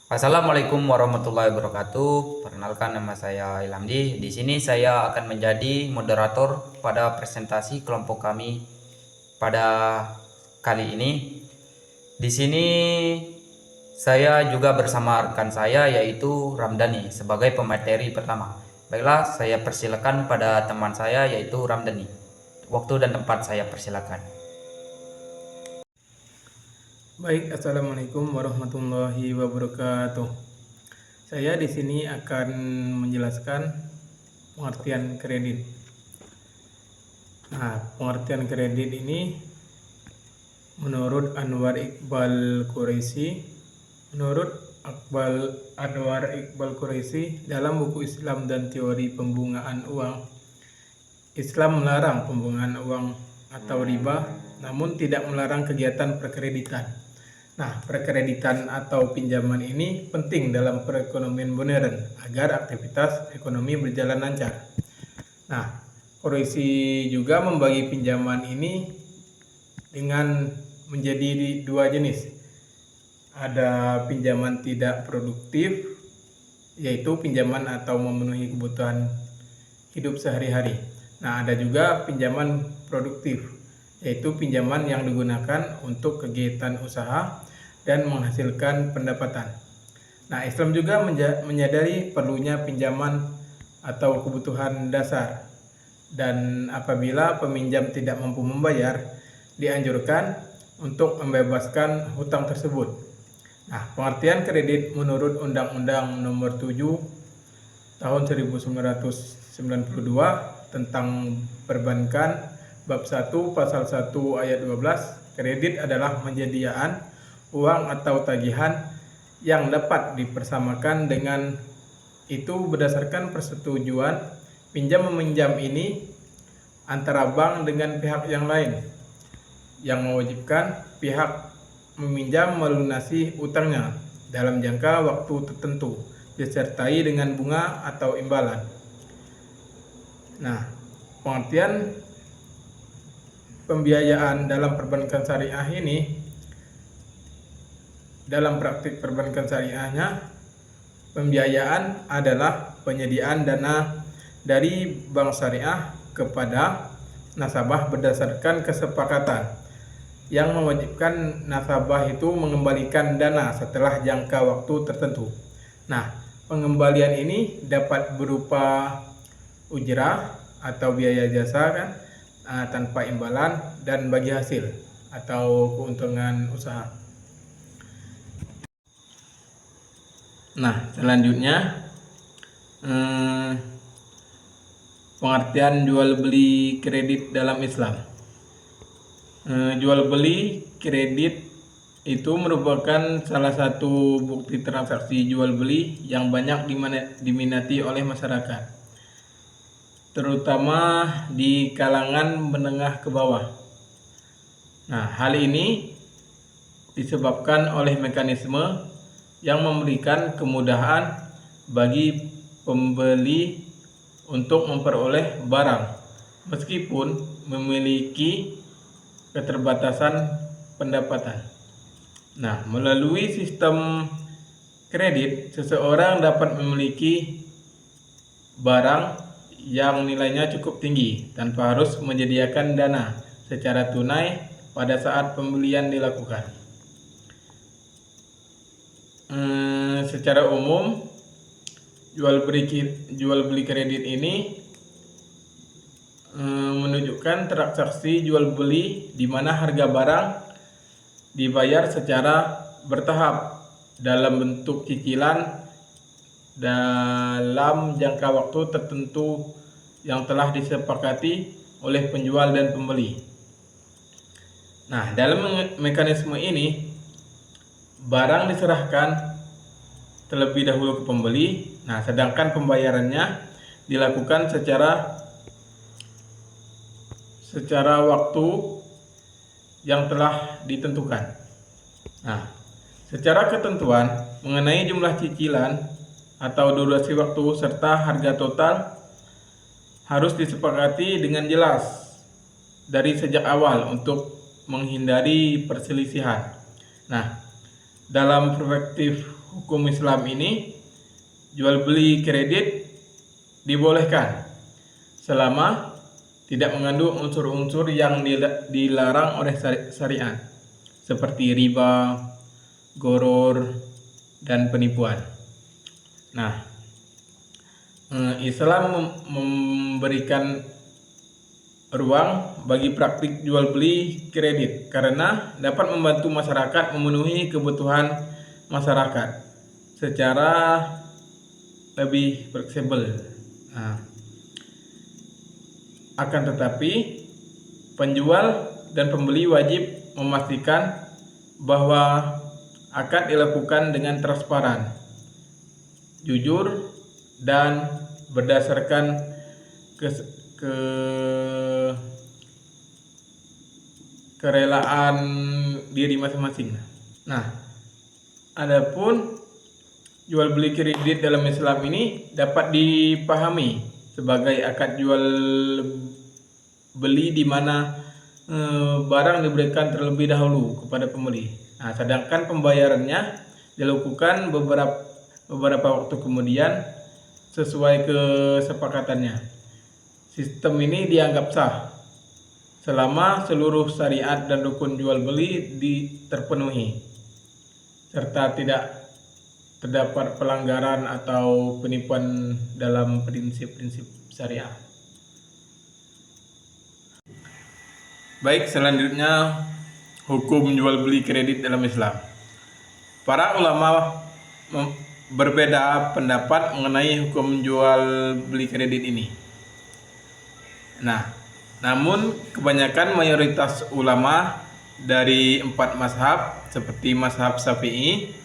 Assalamualaikum warahmatullahi wabarakatuh. Perkenalkan, nama saya Ilhamdi. Di sini saya akan menjadi moderator pada presentasi kelompok kami pada kali ini. Di sini saya juga bersama rekan saya yaitu Ramdhani sebagai pemateri pertama. Baiklah, saya persilakan pada teman saya yaitu Ramdhani. Waktu dan tempat saya persilakan. Baik, assalamualaikum warahmatullahi wabarakatuh. Saya di sini akan menjelaskan pengertian kredit. Nah, pengertian kredit ini menurut Anwar Iqbal Quraisy, dalam buku Islam dan Teori Pembungaan Uang. Islam melarang pembungaan uang atau riba, namun tidak melarang kegiatan perkreditan. Nah, perkreditan atau pinjaman ini penting dalam perekonomian modern agar aktivitas ekonomi berjalan lancar. Nah, Quraisy juga membagi pinjaman ini dengan menjadi dua jenis. Ada pinjaman tidak produktif, yaitu pinjaman atau memenuhi kebutuhan hidup sehari-hari. Nah, ada juga pinjaman produktif, yaitu pinjaman yang digunakan untuk kegiatan usaha dan menghasilkan pendapatan. Nah, Islam juga menyadari perlunya pinjaman atau kebutuhan dasar, dan apabila peminjam tidak mampu membayar, dianjurkan untuk membebaskan hutang tersebut. Nah, pengertian kredit menurut Undang-Undang Nomor 7 Tahun 1992 tentang perbankan, Bab 1 Pasal 1 Ayat 12, kredit adalah penyediaan uang atau tagihan yang dapat dipersamakan dengan itu berdasarkan persetujuan pinjam-meminjam ini antara bank dengan pihak yang lain, yang mewajibkan pihak meminjam melunasi utangnya dalam jangka waktu tertentu, disertai dengan bunga atau imbalan. Nah, pengertian pembiayaan dalam perbankan syariah ini, dalam praktik perbankan syariahnya, pembiayaan adalah penyediaan dana dari bank syariah kepada nasabah berdasarkan kesepakatan yang mewajibkan nasabah itu mengembalikan dana setelah jangka waktu tertentu. Nah, pengembalian ini dapat berupa ujrah atau biaya jasa kan, tanpa imbalan, dan bagi hasil atau keuntungan usaha. Nah, selanjutnya pengertian jual beli kredit dalam Islam. Jual beli kredit itu merupakan salah satu bukti transaksi jual beli yang banyak diminati oleh masyarakat, terutama di kalangan menengah ke bawah. Nah, hal ini disebabkan oleh mekanisme yang memberikan kemudahan bagi pembeli untuk memperoleh barang meskipun memiliki keterbatasan pendapatan. Nah, melalui sistem kredit, seseorang dapat memiliki barang yang nilainya cukup tinggi tanpa harus menyediakan dana secara tunai pada saat pembelian dilakukan. Secara umum, jual beli kredit ini menunjukkan transaksi jual beli di mana harga barang dibayar secara bertahap dalam bentuk cicilan dalam jangka waktu tertentu yang telah disepakati oleh penjual dan pembeli. Nah, dalam mekanisme ini, barang diserahkan terlebih dahulu ke pembeli. Nah, sedangkan pembayarannya dilakukan secara waktu yang telah ditentukan. Nah, secara ketentuan mengenai jumlah cicilan atau durasi waktu serta harga total harus disepakati dengan jelas dari sejak awal untuk menghindari perselisihan. Nah, dalam perspektif hukum Islam ini jual beli kredit dibolehkan selama tidak mengandung unsur-unsur yang dilarang oleh syariat seperti riba, gharar, dan penipuan. Nah, Islam memberikan ruang bagi praktik jual beli kredit karena dapat membantu masyarakat memenuhi kebutuhan masyarakat secara lebih fleksibel. Nah, akan tetapi penjual dan pembeli wajib memastikan bahwa akad dilakukan dengan transparan, jujur, dan berdasarkan kerelaan diri masing-masing. Nah, adapun jual beli kredit dalam Islam ini dapat dipahami sebagai akad jual beli di mana barang diberikan terlebih dahulu kepada pembeli. Nah, sedangkan pembayarannya dilakukan beberapa waktu kemudian sesuai kesepakatannya. Sistem ini dianggap sah selama seluruh syariat dan rukun jual beli terpenuhi serta tidak terdapat pelanggaran atau penipuan dalam prinsip-prinsip syariah. Baik, selanjutnya hukum jual beli kredit dalam Islam. Para ulama berbeda pendapat mengenai hukum jual beli kredit ini. Nah, namun kebanyakan mayoritas ulama dari 4 mazhab seperti mazhab Syafi'i,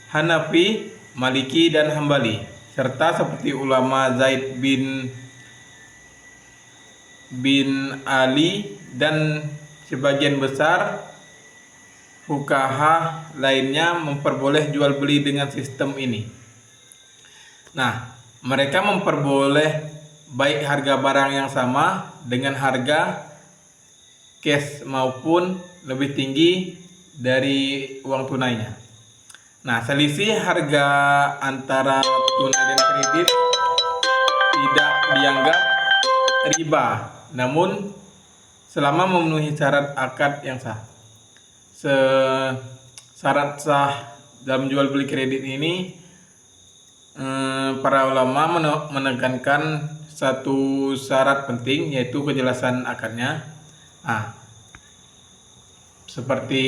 Hanafi, Maliki, dan Hambali, serta seperti ulama Zaid bin Ali dan sebagian besar fuqaha lainnya memperboleh jual beli dengan sistem ini. Nah, mereka memperboleh baik harga barang yang sama dengan harga cash maupun lebih tinggi dari uang tunainya. Nah, selisih harga antara tunai dan kredit tidak dianggap riba, namun selama memenuhi syarat akad yang sah. Syarat sah dalam jual beli kredit ini, para ulama menekankan satu syarat penting, yaitu kejelasan akadnya. Nah, seperti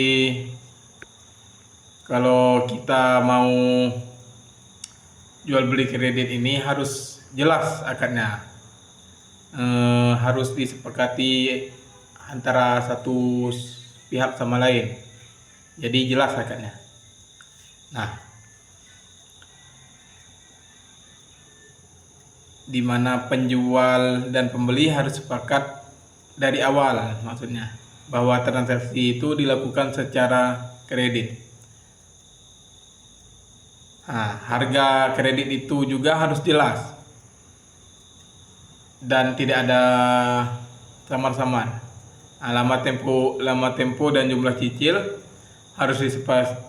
kalau kita mau jual beli kredit ini harus jelas akadnya, harus disepakati antara satu pihak sama lain, jadi jelas akadnya. Nah, di mana penjual dan pembeli harus sepakat dari awal, maksudnya bahwa transaksi itu dilakukan secara kredit. Nah, harga kredit itu juga harus jelas dan tidak ada samar-samar. Lama tempo dan jumlah cicil harus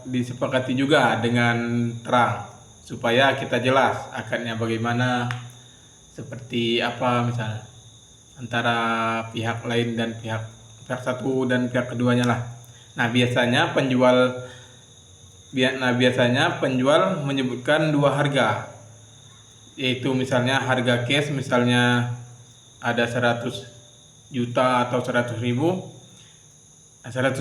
disepakati juga dengan terang supaya kita jelas akadnya bagaimana, seperti apa misalnya antara pihak lain dan pihak satu dan pihak keduanya lah. Nah, biasanya penjual menyebutkan 2 harga, yaitu misalnya harga cash misalnya ada 100 juta atau 100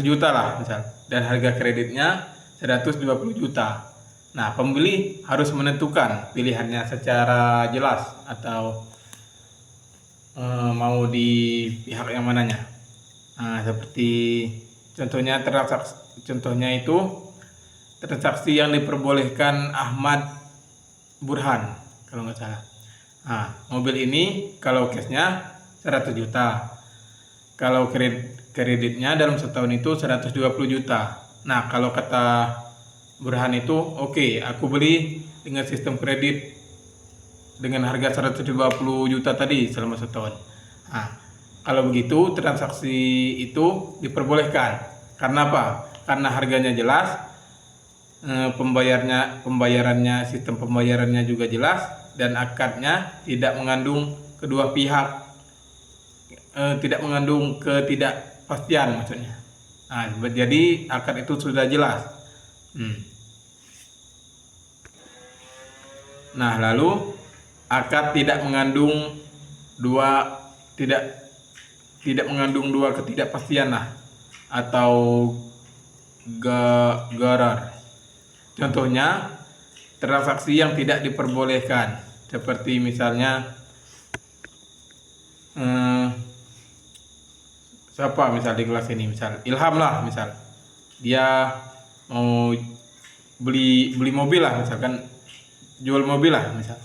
juta lah misal, dan harga kreditnya 120 juta. Nah, pembeli harus menentukan pilihannya secara jelas atau mau di pihak yang mananya. Nah, seperti contohnya itu transaksi yang diperbolehkan Ahmad Burhan kalau nggak salah. Nah, mobil ini kalau cashnya 100 juta, kalau kreditnya dalam setahun itu 120 juta. Nah, kalau kata Burhan itu, oke, aku beli dengan sistem kredit dengan harga 120 juta tadi selama setahun. Nah, kalau begitu transaksi itu diperbolehkan. Karena apa? Karena harganya jelas pembayarannya, sistem pembayarannya juga jelas, dan akadnya tidak mengandung kedua pihak, tidak mengandung ketidakpastian maksudnya. Nah, jadi akad itu sudah jelas. Nah, lalu akad tidak mengandung dua tidak tidak mengandung dua ketidakpastian lah, atau gharar. Contohnya transaksi yang tidak diperbolehkan, seperti misalnya siapa misal di kelas ini, misal Ilham lah, misal dia mau beli mobil lah, misalkan jual mobil lah, misal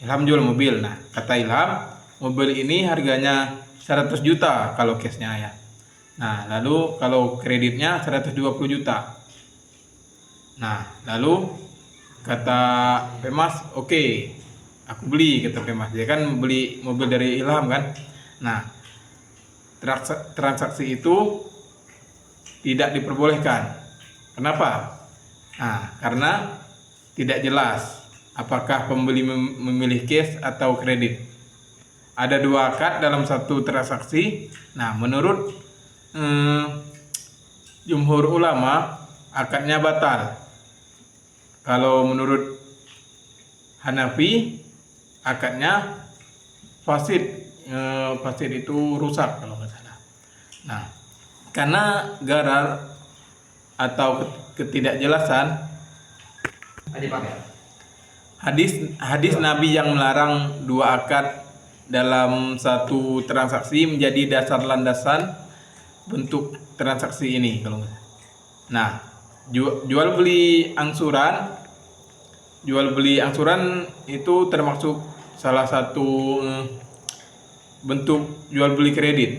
Ilham jual mobil. Nah, kata Ilham, mobil ini harganya 100 juta kalau cashnya ya. Nah, lalu kalau kreditnya 120 juta. Nah, lalu kata Pemas, oke, aku beli, kata Pemas. Dia kan beli mobil dari Ilham kan. Nah, transaksi itu tidak diperbolehkan. Kenapa? Nah, karena tidak jelas apakah pembeli memilih cash atau kredit. Ada dua akad dalam satu transaksi. Nah, menurut jumhur ulama, akadnya batal. Kalau menurut Hanafi, akadnya fasid. Fasid itu rusak kalau nggak salah. Nah, karena gharar atau ketidakjelasan, hadis Nabi yang melarang dua akad dalam satu transaksi menjadi dasar landasan bentuk transaksi ini kalau nggak salah. Nah, jual beli angsuran itu termasuk salah satu bentuk jual beli kredit,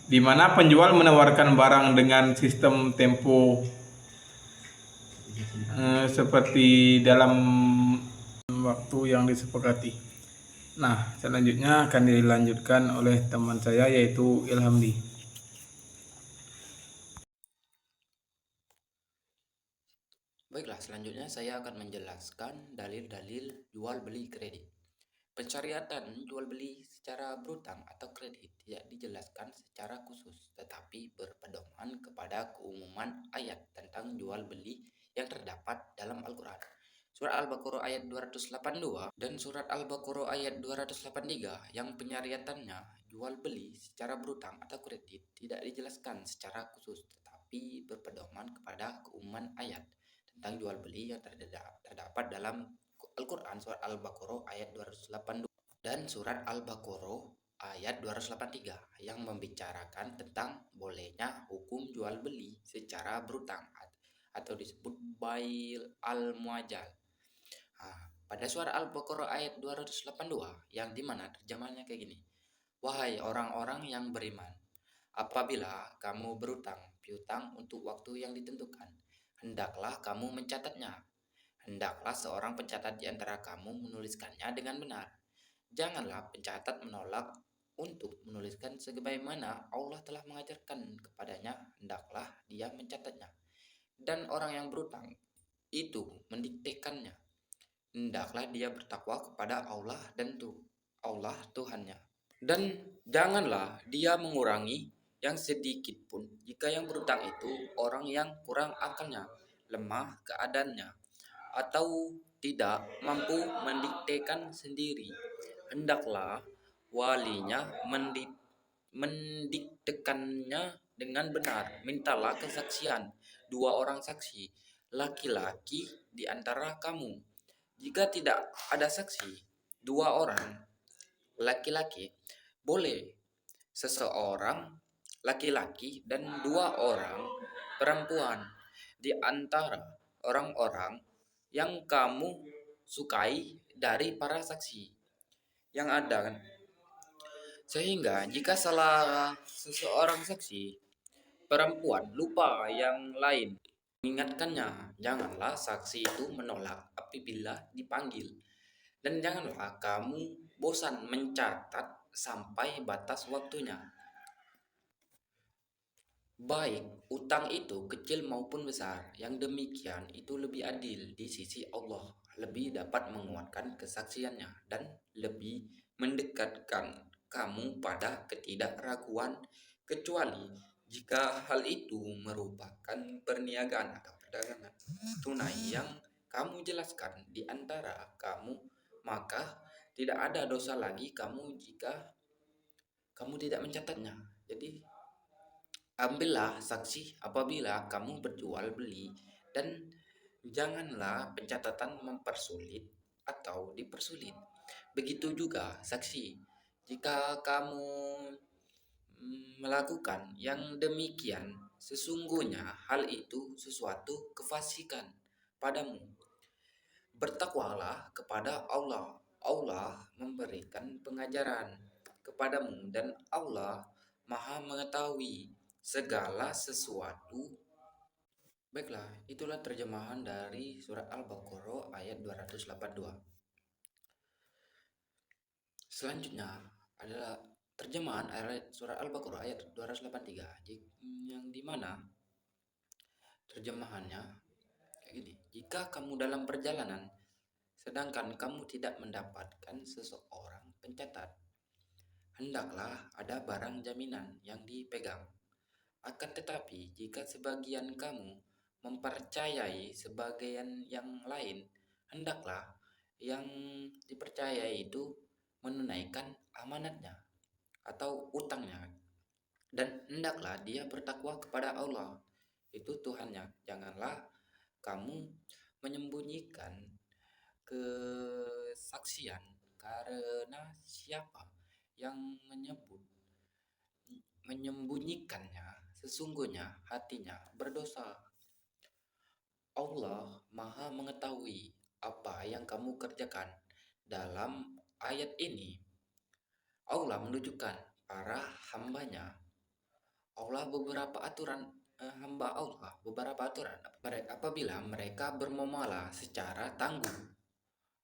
di mana penjual menawarkan barang dengan sistem tempo seperti dalam waktu yang disepakati. Nah, selanjutnya akan dilanjutkan oleh teman saya, yaitu Ilhamdi. Baiklah, selanjutnya saya akan menjelaskan dalil-dalil jual beli kredit. Pensyariatan jual beli secara berutang atau kredit tidak dijelaskan secara khusus, tetapi berpedoman kepada keumuman ayat tentang jual beli yang terdapat dalam Al-Quran. Surat Al-Baqarah ayat 282 dan surat Al-Baqarah ayat 283 yang pensyariatannya jual beli secara berutang atau kredit tidak dijelaskan secara khusus, tetapi berpedoman kepada keumuman ayat tentang jual beli yang terdapat dalam Al-Quran, surat Al-Baqarah ayat 282 dan surat Al-Baqarah ayat 283 yang membicarakan tentang bolehnya hukum jual beli secara berutang atau disebut bail al-muajjal. Pada surat Al-Baqarah ayat 282 yang dimana terjemahnya kayak gini. Wahai orang-orang yang beriman, apabila kamu berutang piutang untuk waktu yang ditentukan, hendaklah kamu mencatatnya. Hendaklah seorang pencatat di antara kamu menuliskannya dengan benar. Janganlah pencatat menolak untuk menuliskan sebagaimana Allah telah mengajarkan kepadanya, hendaklah dia mencatatnya. Dan orang yang berutang itu mendiktekannya, hendaklah dia bertakwa kepada Allah dan Allah Tuhannya. Dan janganlah dia mengurangi yang sedikit pun jika yang berutang itu orang yang kurang akalnya, lemah keadaannya, atau tidak mampu mendiktekan sendiri. Hendaklah walinya mendiktekannya dengan benar. Mintalah kesaksian 2 orang saksi laki-laki di antara kamu. Jika tidak ada saksi 2 orang laki-laki, boleh seseorang laki-laki dan 2 orang perempuan di antara orang-orang yang kamu sukai dari para saksi yang ada kan. Sehingga jika salah seseorang saksi perempuan lupa yang lain mengingatkannya, janganlah saksi itu menolak apabila dipanggil, dan janganlah kamu bosan mencatat sampai batas waktunya. Baik utang itu kecil maupun besar, yang demikian itu lebih adil di sisi Allah, lebih dapat menguatkan kesaksiannya, dan lebih mendekatkan kamu pada ketidakraguan, kecuali jika hal itu merupakan perniagaan atau perdagangan tunai yang kamu jelaskan di antara kamu, maka tidak ada dosa lagi kamu jika kamu tidak mencatatnya. Jadi ambillah saksi apabila kamu berjual beli, dan janganlah pencatatan mempersulit atau dipersulit. Begitu juga saksi. Jika kamu melakukan yang demikian, sesungguhnya hal itu sesuatu kefasikan padamu. Bertakwalah kepada Allah. Allah memberikan pengajaran kepadamu, dan Allah Maha mengetahui segala sesuatu. Baiklah, itulah terjemahan dari surat Al-Baqarah ayat 282. Selanjutnya adalah terjemahan ayat surat Al-Baqarah ayat 283, yang dimana terjemahannya kayak gini. Jika kamu dalam perjalanan sedangkan kamu tidak mendapatkan seseorang pencatat, hendaklah ada barang jaminan yang dipegang. Akan tetapi, jika sebagian kamu mempercayai sebagian yang lain, hendaklah yang dipercayai itu menunaikan amanatnya atau utangnya, dan hendaklah dia bertakwa kepada Allah, itu Tuhannya. Janganlah kamu menyembunyikan kesaksian, karena siapa yang menyembunyikannya, sesungguhnya hatinya berdosa. Allah Maha mengetahui apa yang kamu kerjakan. Dalam ayat ini Allah menunjukkan para hambanya. Allah beberapa aturan hamba Allah beberapa aturan apabila mereka bermuamalah secara tangguh.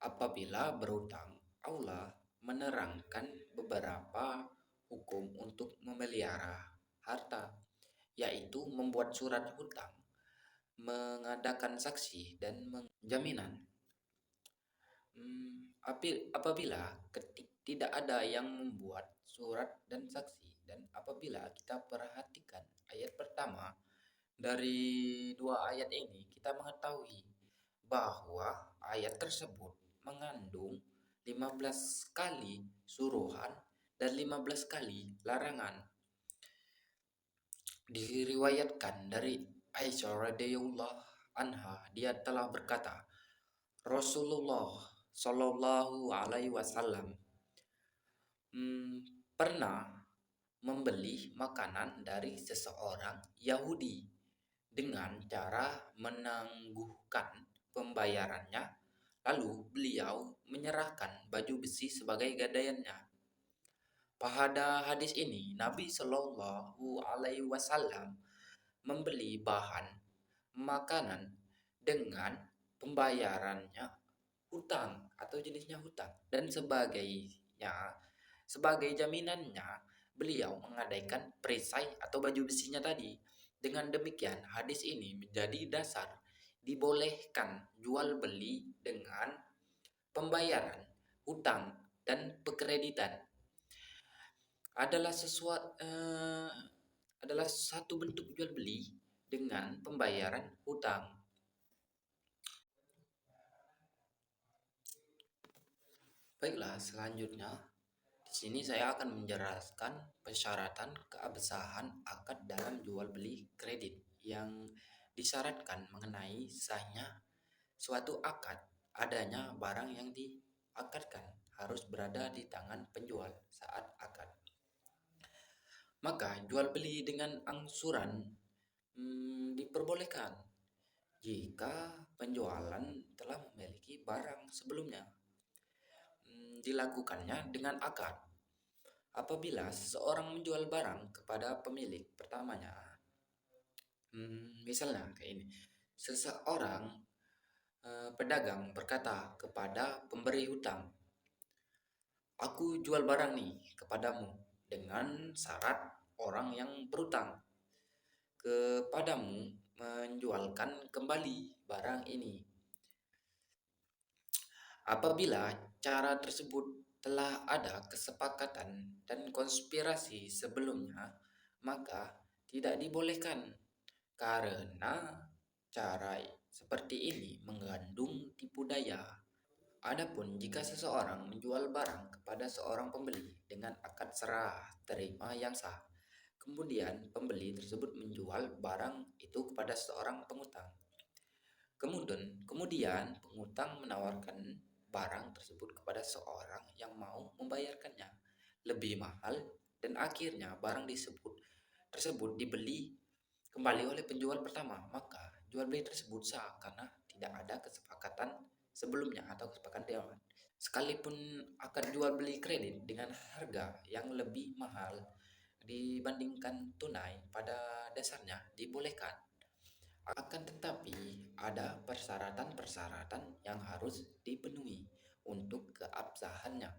Apabila berutang, Allah menerangkan beberapa hukum untuk memelihara harta, yaitu membuat surat hutang, mengadakan saksi, dan jaminan. Apabila tidak ada yang membuat surat dan saksi, dan apabila kita perhatikan ayat pertama dari dua ayat ini, kita mengetahui bahwa ayat tersebut mengandung 15 kali suruhan dan 15 kali larangan. Diriwayatkan dari Aisyah radhiyallahu anha, dia telah berkata, Rasulullah Shallallahu alaihi wasallam pernah membeli makanan dari seseorang Yahudi dengan cara menangguhkan pembayarannya. Lalu beliau menyerahkan baju besi sebagai gadaiannya. Pada hadis ini, Nabi Shallallahu alaihi wasallam membeli bahan makanan dengan pembayarannya hutang atau jenisnya hutang, dan sebagai jaminannya beliau menggadaikan perisai atau baju besinya tadi. Dengan demikian, hadis ini menjadi dasar dibolehkan jual beli dengan pembayaran hutang dan pekreditan. Adalah satu bentuk jual beli dengan pembayaran hutang. Baiklah, selanjutnya di sini saya akan menjelaskan persyaratan keabsahan akad dalam jual beli kredit. Yang disyaratkan mengenai sahnya suatu akad, adanya barang yang diakadkan harus berada di tangan penjual saat akad. Maka jual beli dengan angsuran diperbolehkan jika penjualan telah memiliki barang sebelumnya. Dilakukannya dengan akad. Apabila seseorang menjual barang kepada pemilik pertamanya, misalnya kayak ini, seseorang pedagang berkata kepada pemberi hutang, aku jual barang nih kepadamu dengan syarat orang yang berutang. kepadamu menjualkan kembali barang ini. Apabila cara tersebut telah ada kesepakatan dan konspirasi sebelumnya, maka tidak dibolehkan karena cara seperti ini mengandung tipu daya. Adapun jika seseorang menjual barang kepada seorang pembeli dengan akad serah terima yang sah, kemudian pembeli tersebut menjual barang itu kepada seorang pengutang. Kemudian pengutang menawarkan barang tersebut kepada seorang yang mau membayarkannya lebih mahal dan akhirnya barang tersebut dibeli kembali oleh penjual pertama, maka jual beli tersebut sah karena tidak ada kesepakatan sebelumnya atau kesepakatan dewan. Sekalipun akad jual beli kredit dengan harga yang lebih mahal dibandingkan tunai pada dasarnya dibolehkan. Akan tetapi ada persyaratan-persyaratan yang harus dipenuhi untuk keabsahannya.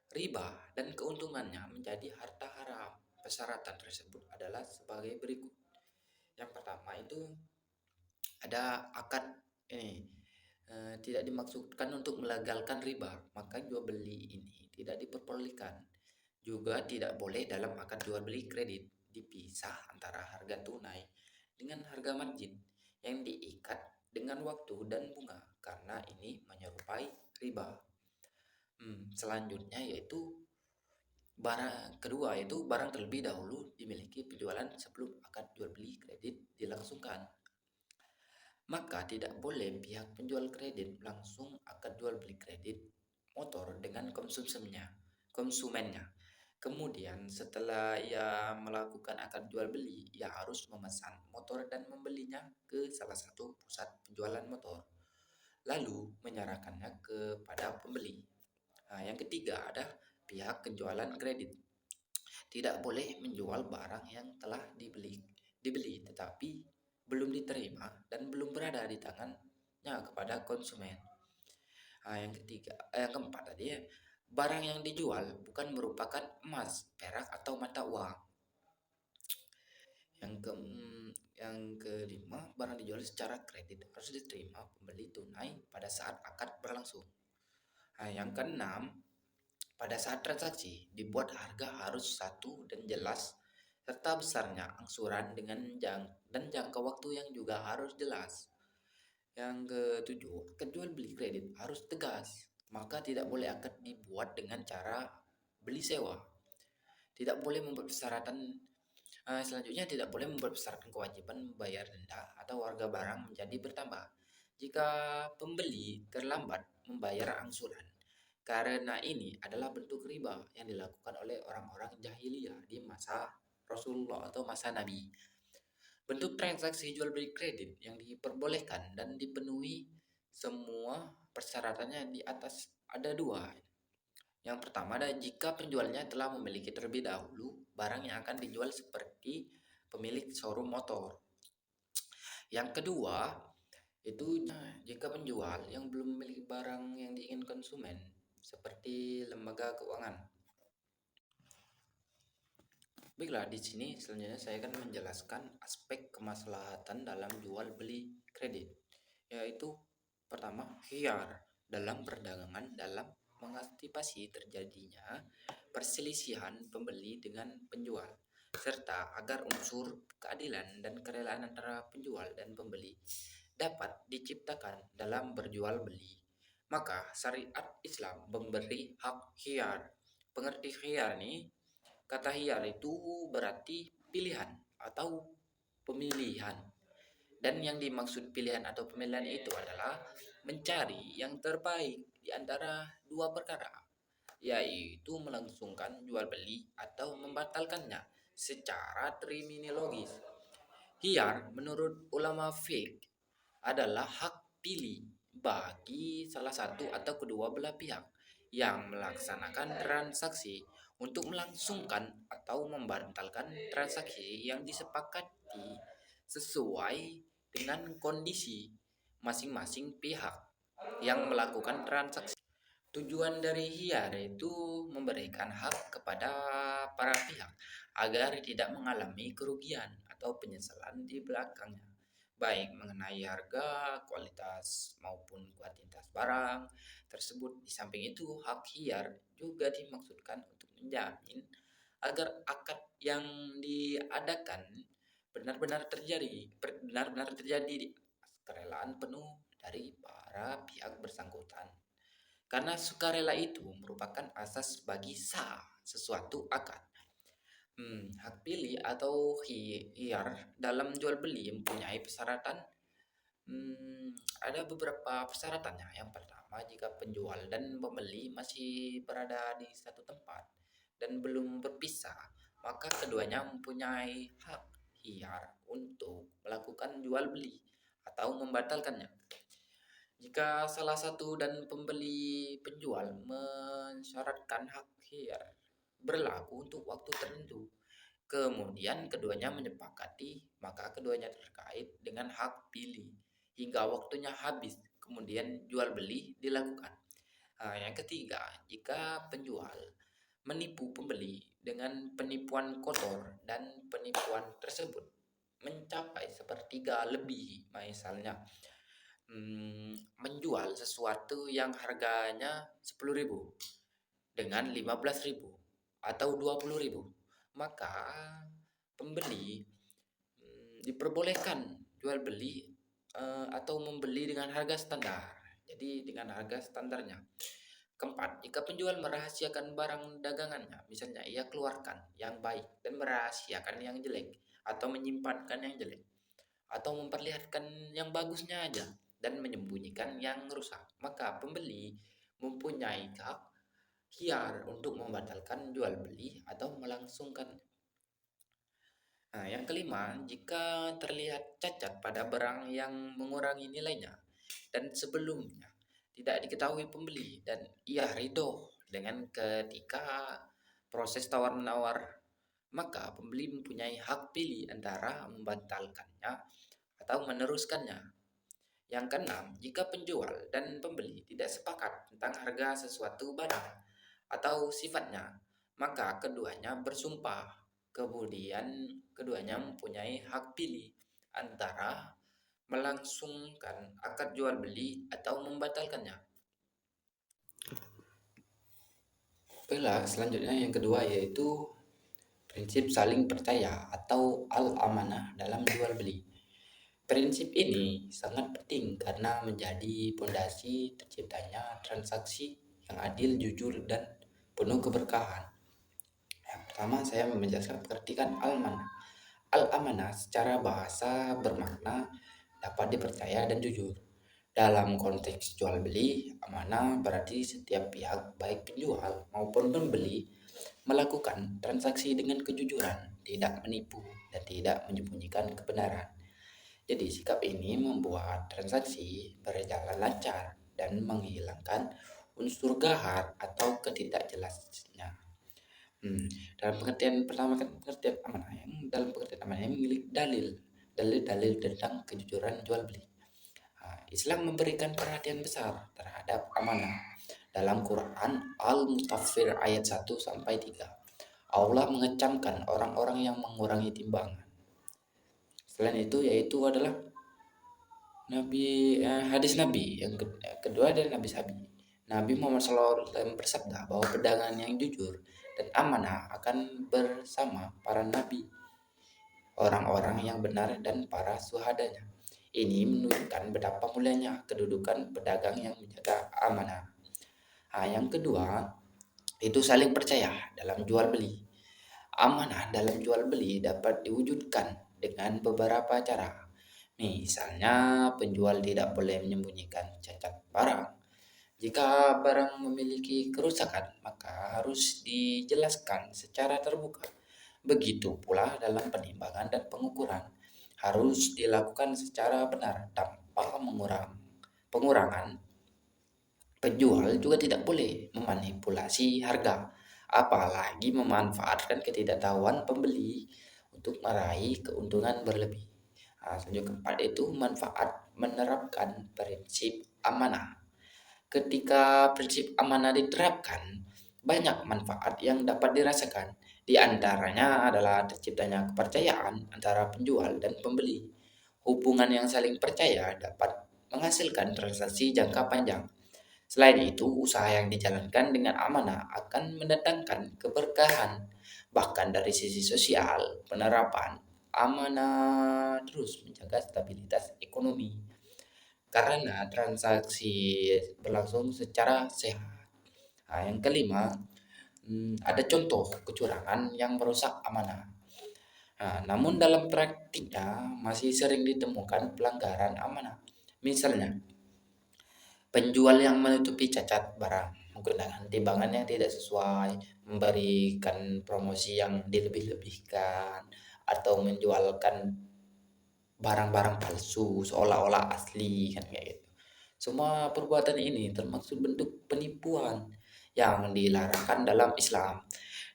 Riba dan keuntungannya menjadi harta haram. Persyaratan tersebut adalah sebagai berikut. Yang pertama itu ada akad ini tidak dimaksudkan untuk melegalkan riba, maka jual beli ini tidak diperbolehkan. Juga tidak boleh dalam akad jual beli kredit dipisah antara harga tunai dengan harga margin yang diikat dengan waktu dan bunga karena ini menyerupai riba. Selanjutnya yaitu barang kedua yaitu barang terlebih dahulu dimiliki penjualan sebelum akad jual beli kredit dilangsungkan. Maka tidak boleh pihak penjual kredit langsung akad jual beli kredit motor dengan konsumennya. Kemudian setelah ia melakukan akad jual beli, ia harus memesan motor dan membelinya ke salah satu pusat penjualan motor, lalu menyerahkannya kepada pembeli. Nah, yang ketiga ada pihak penjualan kredit. Tidak boleh menjual barang yang telah dibeli tetapi belum diterima dan belum berada di tangannya kepada konsumen. Nah, yang keempat tadi ya, barang yang dijual bukan merupakan emas, perak atau mata uang. Yang kelima, barang dijual secara kredit harus diterima pembeli tunai pada saat akad berlangsung. Nah, yang keenam, pada saat transaksi dibuat harga harus satu dan jelas serta besarnya angsuran dan jangka waktu yang juga harus jelas. Yang ketujuh, akad jual beli kredit harus tegas, maka tidak boleh akad dibuat dengan cara beli sewa. Tidak boleh membuat persyaratan Selanjutnya tidak boleh membuat persyaratan kewajiban membayar denda atau harga barang menjadi bertambah jika pembeli terlambat membayar angsuran. Karena ini adalah bentuk riba yang dilakukan oleh orang-orang jahiliyah di masa Rasulullah atau masa Nabi. Bentuk transaksi jual beli kredit yang diperbolehkan dan dipenuhi semua persyaratannya di atas ada dua. Yang pertama ada jika penjualnya telah memiliki terlebih dahulu barang yang akan dijual seperti pemilik showroom motor. Yang kedua itu jika penjual yang belum memiliki barang yang diinginkan konsumen seperti lembaga keuangan. Baiklah, di sini selanjutnya saya akan menjelaskan aspek kemaslahatan dalam jual beli kredit, yaitu pertama, khiyar dalam perdagangan dalam mengantisipasi terjadinya perselisihan pembeli dengan penjual, serta agar unsur keadilan dan kerelaan antara penjual dan pembeli dapat diciptakan dalam berjual beli. Maka syariat Islam memberi hak khiyar. Pengerti khiyar nih, kata khiyar itu berarti pilihan atau pemilihan. Dan yang dimaksud pilihan atau pemilihan itu adalah mencari yang terbaik di antara dua perkara, yaitu melangsungkan jual beli atau membatalkannya secara terminologis. Khiyar menurut ulama fiqh adalah hak pilih bagi salah satu atau kedua belah pihak yang melaksanakan transaksi untuk melangsungkan atau membatalkan transaksi yang disepakati sesuai dengan kondisi masing-masing pihak yang melakukan transaksi. Tujuan dari HIAR itu memberikan hak kepada para pihak agar tidak mengalami kerugian atau penyesalan di belakangnya, baik mengenai harga, kualitas maupun kuantitas barang tersebut. Di samping itu, hak HIAR juga dimaksudkan untuk menjamin agar akad yang diadakan benar-benar terjadi kerelaan penuh dari para pihak bersangkutan. Karena sukarela itu merupakan asas bagi sah sesuatu akad. Hak pilih atau HIAR dalam jual beli mempunyai persyaratan. Ada beberapa persyaratannya. Yang pertama, jika penjual dan pembeli masih berada di satu tempat dan belum berpisah, maka keduanya mempunyai hak HIAR untuk melakukan jual beli atau membatalkannya. Jika salah satu dan pembeli penjual mensyaratkan hak HIAR berlaku untuk waktu tertentu, kemudian keduanya menyepakati, maka keduanya terkait dengan hak pilih hingga waktunya habis, kemudian jual beli dilakukan. Yang ketiga, jika penjual menipu pembeli dengan penipuan kotor dan penipuan tersebut mencapai sepertiga lebih, misalnya menjual sesuatu yang harganya 10.000 dengan 15.000 atau 20.000, maka pembeli diperbolehkan jual beli atau membeli dengan harga standar. Jadi dengan harga standarnya. Keempat, jika penjual merahasiakan barang dagangannya, misalnya ia keluarkan yang baik dan merahasiakan yang jelek, atau menyimpankan yang jelek, atau memperlihatkan yang bagusnya aja dan menyembunyikan yang rusak, maka pembeli mempunyai hak HIAR untuk membatalkan jual beli atau melangsungkan. Yang kelima, jika terlihat cacat pada barang yang mengurangi nilainya dan sebelumnya tidak diketahui pembeli dan ia ridho dengan ketika proses tawar-menawar, maka pembeli mempunyai hak pilih antara membatalkannya atau meneruskannya. Yang keenam, jika penjual dan pembeli tidak sepakat tentang harga sesuatu barang atau sifatnya, maka keduanya bersumpah. Kemudian keduanya mempunyai hak pilih antara melangsungkan akad jual beli atau membatalkannya. Baiklah, selanjutnya yang kedua yaitu prinsip saling percaya atau al-amanah dalam jual beli. Prinsip ini sangat penting karena menjadi pondasi terciptanya transaksi yang adil, jujur, dan penuh keberkahan. Yang pertama, saya menjelaskan pengertian al-amanah. Al-amanah secara bahasa bermakna dapat dipercaya dan jujur. Dalam konteks jual beli, amanah berarti setiap pihak, baik penjual maupun pembeli, melakukan transaksi dengan kejujuran, tidak menipu, dan tidak menyembunyikan kebenaran. Jadi sikap ini membuat transaksi berjalan lancar dan menghilangkan unsur gahar atau ketidakjelasnya. Dalam pengertian pertama, pengertian amanah yang memiliki dalil tentang kejujuran jual beli. Islam memberikan perhatian besar terhadap amanah. Dalam Quran Al-Mutaffir ayat 1 sampai 3, Allah mengecamkan orang-orang yang mengurangi timbangan. Selain itu yaitu adalah hadis Nabi yang kedua dari Nabi Muhammad SAW bersabda bahwa perdagangan yang jujur dan amanah akan bersama para nabi, orang-orang yang benar, dan para syuhadanya. Ini menunjukkan betapa mulianya kedudukan pedagang yang menjaga amanah. Yang kedua itu saling percaya dalam jual beli. Amanah dalam jual beli dapat diwujudkan dengan beberapa cara. Misalnya, penjual tidak boleh menyembunyikan cacat barang. Jika barang memiliki kerusakan, maka harus dijelaskan secara terbuka. Begitu pula dalam penimbangan dan pengukuran, harus dilakukan secara benar tanpa pengurangan. Penjual juga tidak boleh memanipulasi harga, apalagi memanfaatkan ketidaktahuan pembeli untuk meraih keuntungan berlebih. Selanjutnya keempat itu manfaat menerapkan prinsip amanah. Ketika prinsip amanah diterapkan, banyak manfaat yang dapat dirasakan. Di antaranya adalah terciptanya kepercayaan antara penjual dan pembeli. Hubungan yang saling percaya dapat menghasilkan transaksi jangka panjang. Selain itu, usaha yang dijalankan dengan amanah akan mendatangkan keberkahan. Bahkan dari sisi sosial, penerapan amanah terus menjaga stabilitas ekonomi karena transaksi berlangsung secara sehat. Nah, yang kelima, ada contoh kecurangan yang merusak amanah. Nah, namun dalam praktiknya masih sering ditemukan pelanggaran amanah. Misalnya, penjual yang menutupi cacat barang, menggunakan timbangan yang tidak sesuai, memberikan promosi yang dilebih-lebihkan, atau menjualkan barang-barang palsu seolah-olah asli kan kayak gitu. Semua perbuatan ini termasuk bentuk penipuan yang dilarangkan dalam Islam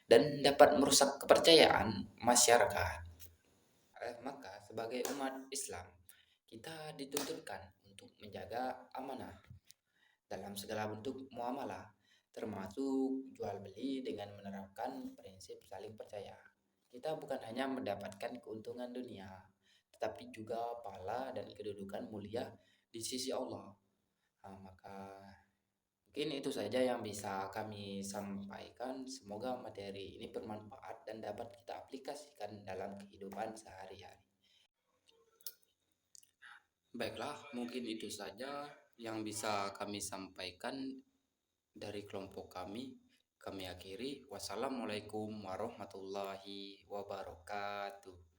dan dapat merusak kepercayaan masyarakat. Maka sebagai umat Islam, kita dituntutkan untuk menjaga amanah dalam segala bentuk muamalah, termasuk jual beli dengan menerapkan prinsip saling percaya. Kita bukan hanya mendapatkan keuntungan dunia, tetapi juga pahala dan kedudukan mulia di sisi Allah. Nah, maka mungkin itu saja yang bisa kami sampaikan. Semoga materi ini bermanfaat dan dapat kita aplikasikan dalam kehidupan sehari-hari. Baiklah, mungkin itu saja yang bisa kami sampaikan dari kelompok kami. Kami akhiri. Wassalamualaikum warahmatullahi wabarakatuh.